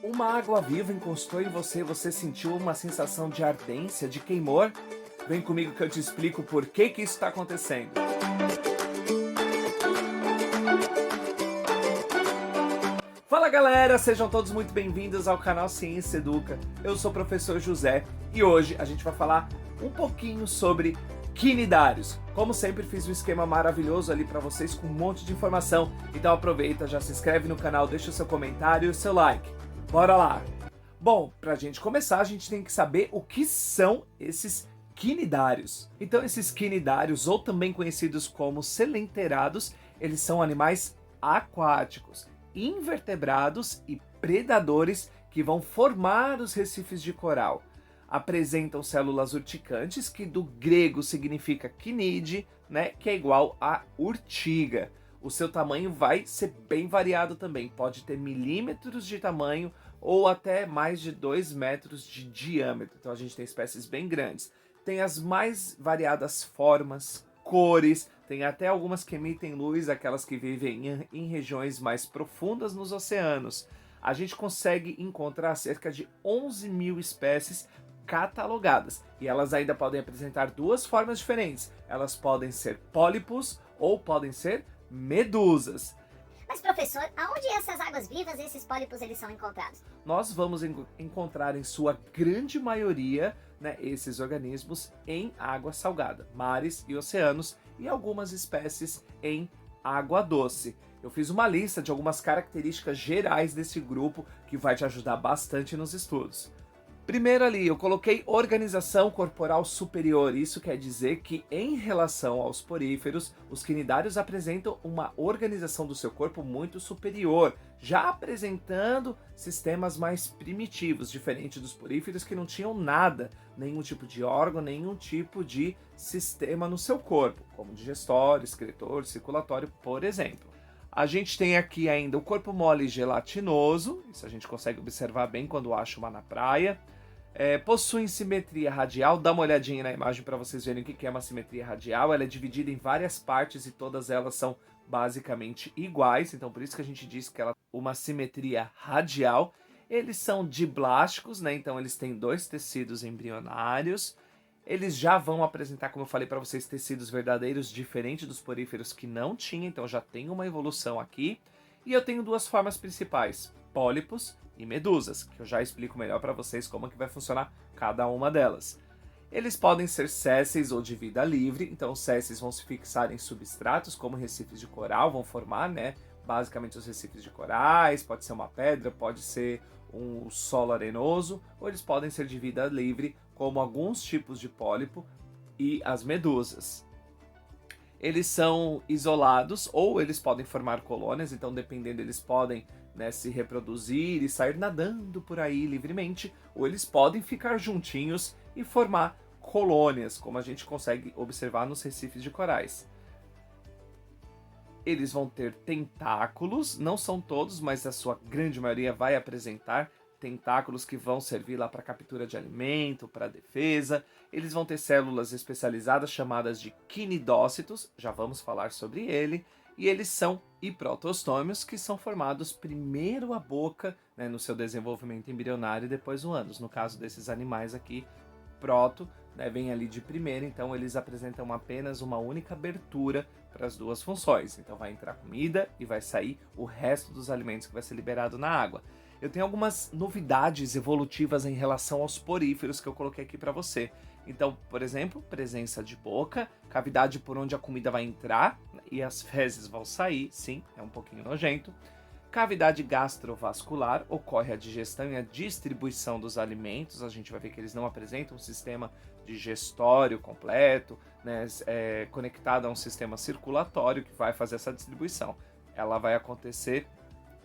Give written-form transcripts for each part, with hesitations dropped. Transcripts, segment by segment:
Uma água-viva encostou em você e você sentiu uma sensação de ardência, de queimor? Vem comigo que eu te explico por que isso está acontecendo. Fala galera, sejam todos muito bem-vindos ao canal Ciência Educa. Eu sou o professor José e hoje a gente vai falar um pouquinho sobre quinidários. Como sempre, fiz um esquema maravilhoso ali para vocês com um monte de informação. Então aproveita, já se inscreve no canal, deixa o seu comentário e o seu like. Bora lá! Bom, pra gente começar, a gente tem que saber o que são esses quinidários. Então, esses quinidários, ou também conhecidos como selenterados, eles são animais aquáticos, invertebrados e predadores que vão formar os recifes de coral. Apresentam células urticantes, que do grego significa quinide, né, que é igual a urtiga. O seu tamanho vai ser bem variado também, pode ter milímetros de tamanho ou até mais de 2 metros de diâmetro. Então a gente tem espécies bem grandes. Tem as mais variadas formas, cores, tem até algumas que emitem luz, aquelas que vivem em regiões mais profundas nos oceanos. A gente consegue encontrar cerca de 11 mil espécies catalogadas. E elas ainda podem apresentar duas formas diferentes. Elas podem ser pólipos ou podem ser medusas. Mas professor, aonde essas águas vivas, esses pólipos, eles são encontrados? Nós vamos encontrar em sua grande maioria, né, esses organismos em água salgada, mares e oceanos, e algumas espécies em água doce. Eu fiz uma lista de algumas características gerais desse grupo que vai te ajudar bastante nos estudos. Primeiro ali, eu coloquei organização corporal superior. Isso quer dizer que, em relação aos poríferos, os quinidários apresentam uma organização do seu corpo muito superior, já apresentando sistemas mais primitivos, diferente dos poríferos que não tinham nada, nenhum tipo de órgão, nenhum tipo de sistema no seu corpo, como digestório, excretor, circulatório, por exemplo. A gente tem aqui ainda o corpo mole gelatinoso, isso a gente consegue observar bem quando acha uma na praia. Possuem simetria radial, dá uma olhadinha na imagem para vocês verem o que é uma simetria radial. Ela é dividida em várias partes e todas elas são basicamente iguais, então por isso que a gente diz que ela é uma simetria radial. Eles são diblásticos, né? Então eles têm dois tecidos embrionários. Eles já vão apresentar, como eu falei para vocês, tecidos verdadeiros, diferente dos poríferos que não tinha, então já tem uma evolução aqui. E eu tenho duas formas principais, pólipos e medusas, que eu já explico melhor para vocês como que vai funcionar cada uma delas. Eles podem ser sésseis ou de vida livre, então os sésseis vão se fixar em substratos, como recifes de coral, vão formar, né, basicamente os recifes de corais, pode ser uma pedra, pode ser um solo arenoso, ou eles podem ser de vida livre, como alguns tipos de pólipo e as medusas. Eles são isolados ou eles podem formar colônias, então dependendo eles podem, né, se reproduzir e sair nadando por aí livremente, ou eles podem ficar juntinhos e formar colônias, como a gente consegue observar nos recifes de corais. Eles vão ter tentáculos, não são todos, mas a sua grande maioria vai apresentar tentáculos que vão servir lá para captura de alimento, para defesa. Eles vão ter células especializadas chamadas de quinidócitos, já vamos falar sobre ele. E eles são hiprotostômios, que são formados primeiro a boca, né, no seu desenvolvimento embrionário e depois o ânus. No caso desses animais aqui, proto, né, vem ali de primeira, então eles apresentam apenas uma única abertura para as duas funções. Então vai entrar comida e vai sair o resto dos alimentos que vai ser liberado na água. Eu tenho algumas novidades evolutivas em relação aos poríferos que eu coloquei aqui para você. Então, por exemplo, presença de boca, cavidade por onde a comida vai entrar e as fezes vão sair, sim, é um pouquinho nojento. Cavidade gastrovascular, ocorre a digestão e a distribuição dos alimentos. A gente vai ver que eles não apresentam um sistema digestório completo, né, conectado a um sistema circulatório que vai fazer essa distribuição. Ela vai acontecer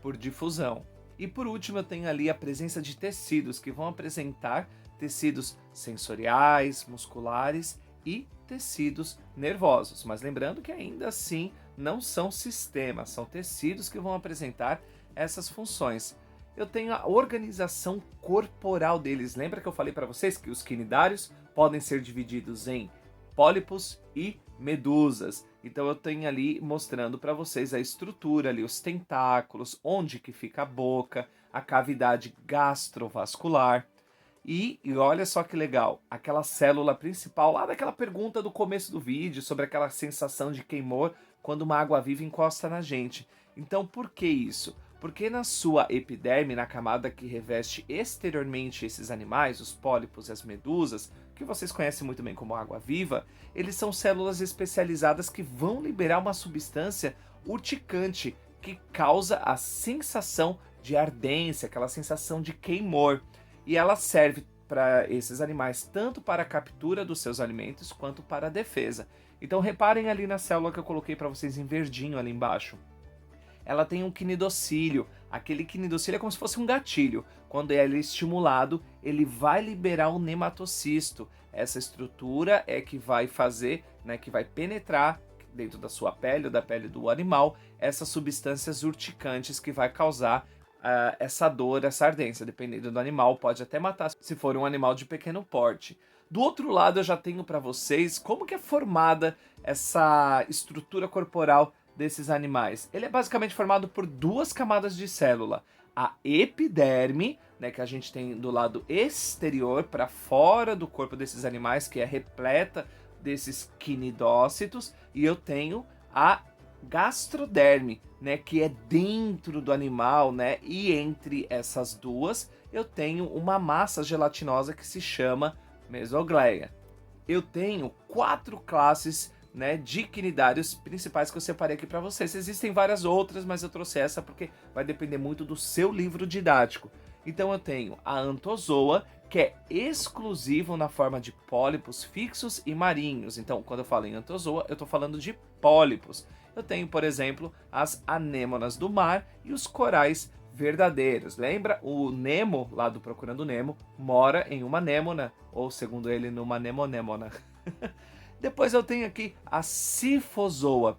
por difusão. E por último, eu tenho ali a presença de tecidos, que vão apresentar tecidos sensoriais, musculares e tecidos nervosos. Mas lembrando que ainda assim não são sistemas, são tecidos que vão apresentar essas funções. Eu tenho a organização corporal deles. Lembra que eu falei para vocês que os quinidários podem ser divididos em pólipos e medusas. Então eu tenho ali mostrando para vocês a estrutura ali, os tentáculos, onde que fica a boca, a cavidade gastrovascular. E olha só que legal, aquela célula principal lá daquela pergunta do começo do vídeo sobre aquela sensação de queimor quando uma água-viva encosta na gente. Então por que isso? Porque na sua epiderme, na camada que reveste exteriormente esses animais, os pólipos e as medusas, que vocês conhecem muito bem como água-viva, eles são células especializadas que vão liberar uma substância urticante que causa a sensação de ardência, aquela sensação de queimor. E ela serve para esses animais tanto para a captura dos seus alimentos quanto para a defesa. Então reparem ali na célula que eu coloquei para vocês em verdinho ali embaixo. Ela tem um quinidocílio. Aquele quinidocílio é como se fosse um gatilho. Quando ele é estimulado, ele vai liberar o nematocisto. Essa estrutura é que vai fazer, né, que vai penetrar dentro da sua pele ou da pele do animal, essas substâncias urticantes que vai causar essa dor, essa ardência, dependendo do animal, pode até matar se for um animal de pequeno porte. Do outro lado, eu já tenho para vocês como que é formada essa estrutura corporal desses animais. Ele é basicamente formado por duas camadas de célula. A epiderme, né, que a gente tem do lado exterior, para fora do corpo desses animais, que é repleta desses quinidócitos, e eu tenho a gastroderme, né, que é dentro do animal, né, e entre essas duas eu tenho uma massa gelatinosa que se chama mesogleia. Eu tenho 4 classes, né, de quinidários principais que eu separei aqui para vocês. Existem várias outras, mas eu trouxe essa porque vai depender muito do seu livro didático. Então eu tenho a Anthozoa, que é exclusivo na forma de pólipos fixos e marinhos. Então, quando eu falo em Anthozoa, eu estou falando de pólipos. Eu tenho, por exemplo, as anêmonas do mar e os corais verdadeiros. Lembra? O Nemo, lá do Procurando Nemo, mora em uma anêmona, ou segundo ele, numa anemonêmona. Depois eu tenho aqui a Sifozoa.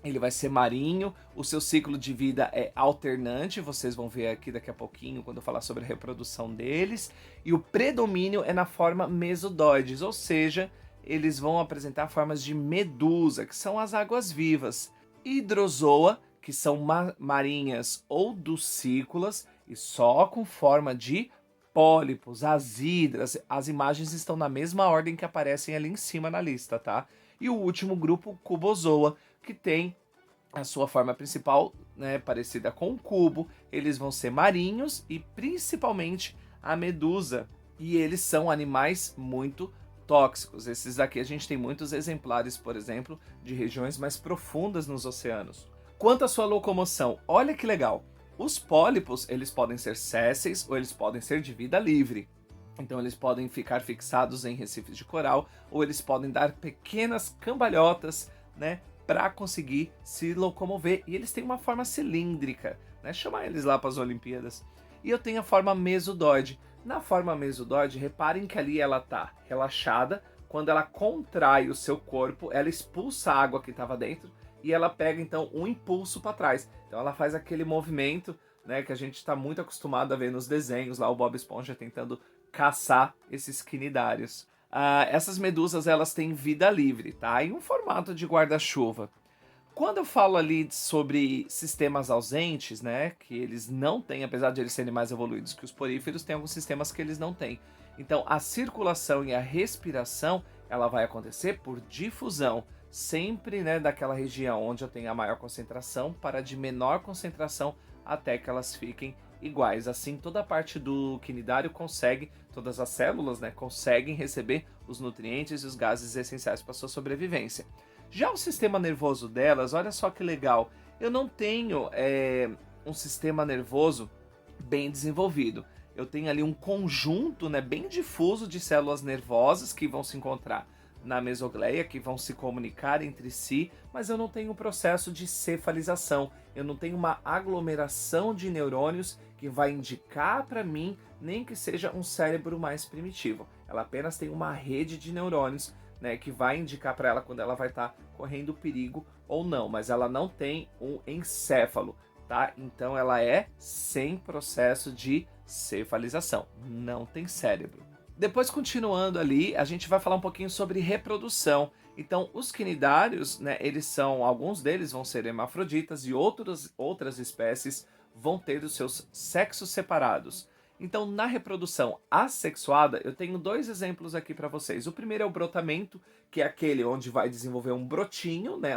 Ele vai ser marinho, o seu ciclo de vida é alternante, vocês vão ver aqui daqui a pouquinho quando eu falar sobre a reprodução deles. E o predomínio é na forma mesodoides, ou seja, eles vão apresentar formas de medusa, que são as águas-vivas. Hidrozoa, que são marinhas ou ducícolas, e só com forma de pólipos, as hidras. As imagens estão na mesma ordem que aparecem ali em cima na lista, tá? E o último grupo, Cubozoa, que tem a sua forma principal, né, parecida com um cubo. Eles vão ser marinhos e principalmente a medusa. E eles são animais muito tóxicos. Esses daqui a gente tem muitos exemplares, por exemplo, de regiões mais profundas nos oceanos. Quanto à sua locomoção, olha que legal. Os pólipos, eles podem ser sésseis ou eles podem ser de vida livre. Então eles podem ficar fixados em recifes de coral ou eles podem dar pequenas cambalhotas, né, para conseguir se locomover. E eles têm uma forma cilíndrica, né? Chama eles lá para as Olimpíadas. E eu tenho a forma mesodoide. Na forma mesodoide, reparem que ali ela está relaxada. Quando ela contrai o seu corpo, ela expulsa a água que estava dentro e ela pega então um impulso para trás. Então ela faz aquele movimento, né, que a gente está muito acostumado a ver nos desenhos, lá o Bob Esponja tentando caçar esses quinidários. Essas medusas, elas têm vida livre, tá? Em um formato de guarda-chuva. Quando eu falo ali sobre sistemas ausentes, né, que eles não têm, apesar de eles serem mais evoluídos que os poríferos, tem alguns sistemas que eles não têm. Então, a circulação e a respiração, ela vai acontecer por difusão, sempre, né, daquela região onde eu tenho a maior concentração para a de menor concentração até que elas fiquem iguais. Assim, toda a parte do quinidário consegue, todas as células, né, conseguem receber os nutrientes e os gases essenciais para a sua sobrevivência. Já o sistema nervoso delas, olha só que legal, eu não tenho um sistema nervoso bem desenvolvido. Eu tenho ali um conjunto, né, bem difuso de células nervosas que vão se encontrar na mesogleia, que vão se comunicar entre si, mas eu não tenho um processo de cefalização, eu não tenho uma aglomeração de neurônios que vai indicar para mim nem que seja um cérebro mais primitivo. Ela apenas tem uma rede de neurônios, né, que vai indicar para ela quando ela vai estar correndo perigo ou não, mas ela não tem um encéfalo, tá? Então ela é sem processo de cefalização, não tem cérebro. Depois, continuando ali, a gente vai falar um pouquinho sobre reprodução. Então, os quinidários, né, alguns deles vão ser hermafroditas e outras espécies vão ter os seus sexos separados. Então, na reprodução assexuada, eu tenho 2 exemplos aqui para vocês. O primeiro é o brotamento, que é aquele onde vai desenvolver um brotinho, né?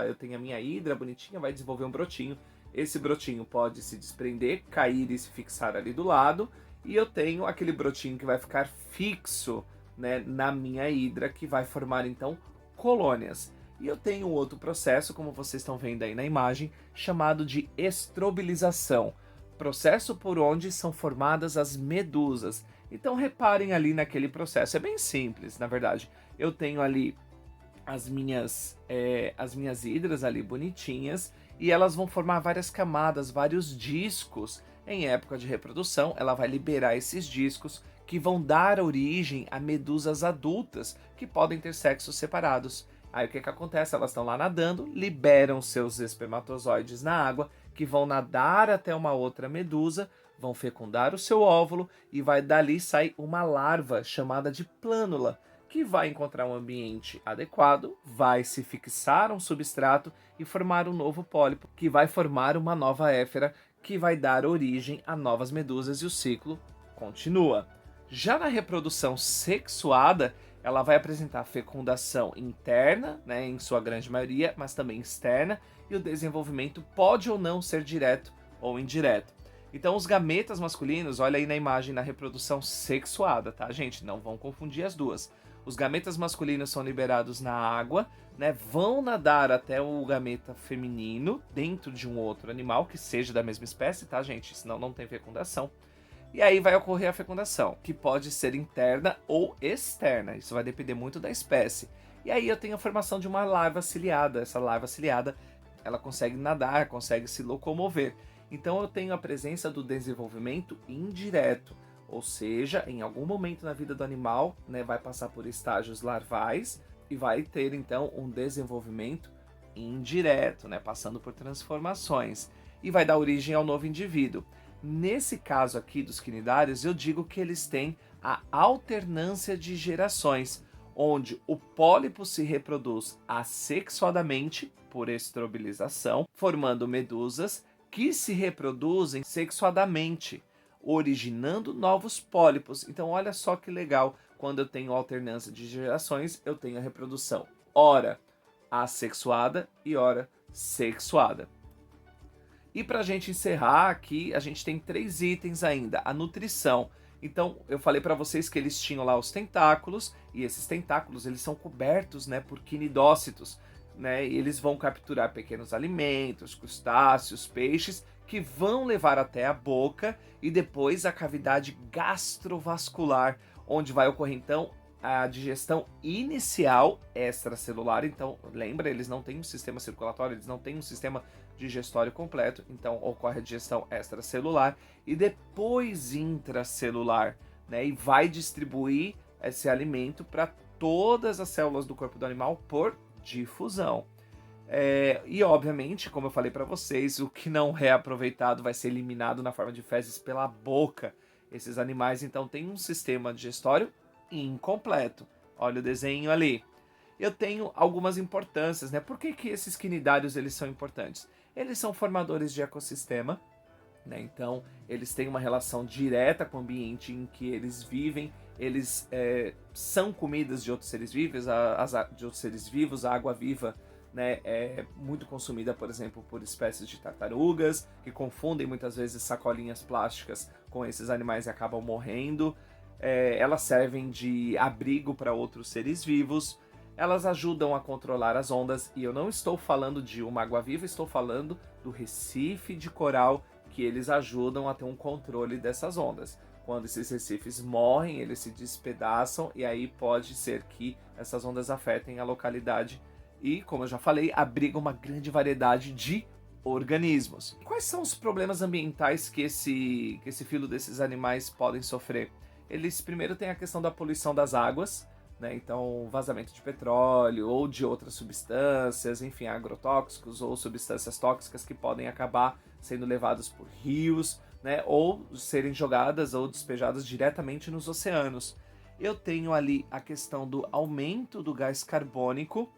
Eu tenho a minha hidra bonitinha, vai desenvolver um brotinho. Esse brotinho pode se desprender, cair e se fixar ali do lado. E eu tenho aquele brotinho que vai ficar fixo, né, na minha hidra, que vai formar então colônias. E eu tenho outro processo, como vocês estão vendo aí na imagem, chamado de estrobilização. Processo por onde são formadas as medusas. Então reparem ali naquele processo, é bem simples, na verdade. Eu tenho ali as minhas hidras ali bonitinhas, e elas vão formar várias camadas, vários discos. Em época de reprodução, ela vai liberar esses discos que vão dar origem a medusas adultas, que podem ter sexos separados. Aí o que acontece? Elas estão lá nadando, liberam seus espermatozoides na água, que vão nadar até uma outra medusa, vão fecundar o seu óvulo e vai dali sair uma larva chamada de plânula, que vai encontrar um ambiente adequado, vai se fixar a um substrato e formar um novo pólipo, que vai formar uma nova éfera, que vai dar origem a novas medusas e o ciclo continua. Já na reprodução sexuada, ela vai apresentar fecundação interna, né, em sua grande maioria, mas também externa, e o desenvolvimento pode ou não ser direto ou indireto. Então os gametas masculinos, olha aí na imagem na reprodução sexuada, tá, gente? Não vão confundir as duas. Os gametas masculinos são liberados na água, né, vão nadar até o gameta feminino dentro de um outro animal que seja da mesma espécie, tá, gente? Senão não tem fecundação. E aí vai ocorrer a fecundação, que pode ser interna ou externa. Isso vai depender muito da espécie. E aí eu tenho a formação de uma larva ciliada. Essa larva ciliada, ela consegue nadar, consegue se locomover. Então eu tenho a presença do desenvolvimento indireto. Ou seja, em algum momento na vida do animal, né, vai passar por estágios larvais e vai ter então um desenvolvimento indireto, né, passando por transformações. E vai dar origem ao novo indivíduo. Nesse caso aqui dos quinidários, eu digo que eles têm a alternância de gerações, onde o pólipo se reproduz assexuadamente, por estrobilização, formando medusas que se reproduzem sexuadamente, originando novos pólipos. Então olha só que legal, quando eu tenho alternância de gerações, eu tenho a reprodução ora assexuada e ora sexuada. E para a gente encerrar aqui, a gente tem 3 itens ainda. A nutrição. Então, eu falei para vocês que eles tinham lá os tentáculos, e esses tentáculos eles são cobertos, né, por quinidócitos, né, e eles vão capturar pequenos alimentos, crustáceos, peixes, que vão levar até a boca e depois a cavidade gastrovascular, onde vai ocorrer então a digestão inicial extracelular. Então, lembra, eles não têm um sistema circulatório, eles não têm um sistema digestório completo, então ocorre a digestão extracelular e depois intracelular, né? E vai distribuir esse alimento para todas as células do corpo do animal por difusão. E obviamente, como eu falei para vocês, o que não é aproveitado vai ser eliminado na forma de fezes pela boca. Esses animais então têm um sistema digestório incompleto. Olha o desenho ali. Eu tenho algumas importâncias, né? Por que esses quinidários eles são importantes? Eles são formadores de ecossistema, né? Então eles têm uma relação direta com o ambiente em que eles vivem. Eles são comidas de outros seres vivos, a água viva, né, é muito consumida, por exemplo, por espécies de tartarugas, que confundem muitas vezes sacolinhas plásticas com esses animais e acabam morrendo. Elas servem de abrigo para outros seres vivos. Elas ajudam a controlar as ondas, e eu não estou falando de uma água-viva, estou falando do recife de coral, que eles ajudam a ter um controle dessas ondas. Quando esses recifes morrem, eles se despedaçam, e aí pode ser que essas ondas afetem a localidade e, como eu já falei, abrigam uma grande variedade de organismos. Quais são os problemas ambientais que esse filo desses animais podem sofrer? Eles primeiro têm a questão da poluição das águas, né? Então vazamento de petróleo ou de outras substâncias, enfim, agrotóxicos ou substâncias tóxicas que podem acabar sendo levadas por rios, né? Ou serem jogadas ou despejadas diretamente nos oceanos. Eu tenho ali a questão do aumento do gás carbônico,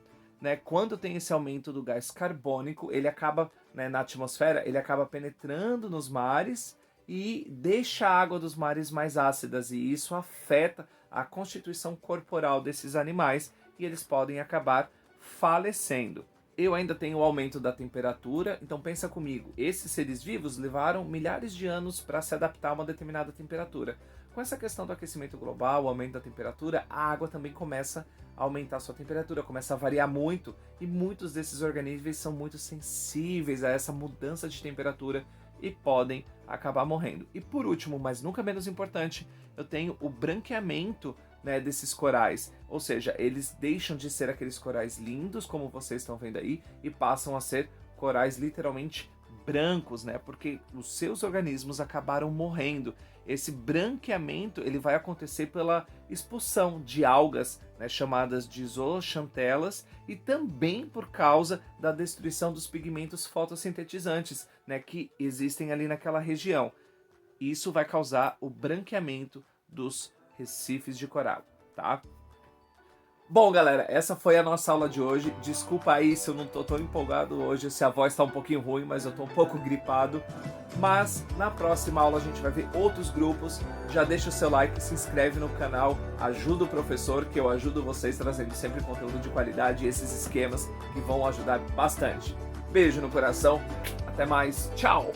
né, quando tem esse aumento do gás carbônico, ele acaba, né, na atmosfera, ele acaba penetrando nos mares e deixa a água dos mares mais ácidas, e isso afeta a constituição corporal desses animais e eles podem acabar falecendo. Eu ainda tenho o aumento da temperatura, então pensa comigo, esses seres vivos levaram milhares de anos para se adaptar a uma determinada temperatura. Com essa questão do aquecimento global, o aumento da temperatura, a água também começa a aumentar a sua temperatura, começa a variar muito, e muitos desses organismos são muito sensíveis a essa mudança de temperatura e podem acabar morrendo. E por último, mas nunca menos importante, eu tenho o branqueamento, né, desses corais, ou seja, eles deixam de ser aqueles corais lindos, como vocês estão vendo aí, e passam a ser corais literalmente brancos, né, porque os seus organismos acabaram morrendo. Esse branqueamento ele vai acontecer pela expulsão de algas, né, chamadas de zooxantelas, e também por causa da destruição dos pigmentos fotossintetizantes, né, que existem ali naquela região. Isso vai causar o branqueamento dos recifes de coral, tá? Bom, galera, essa foi a nossa aula de hoje. Desculpa aí se eu não tô tão empolgado hoje, se a voz tá um pouquinho ruim, mas eu tô um pouco gripado. Mas na próxima aula a gente vai ver outros grupos. Já deixa o seu like, se inscreve no canal, ajuda o professor, que eu ajudo vocês trazendo sempre conteúdo de qualidade e esses esquemas que vão ajudar bastante. Beijo no coração, até mais, tchau!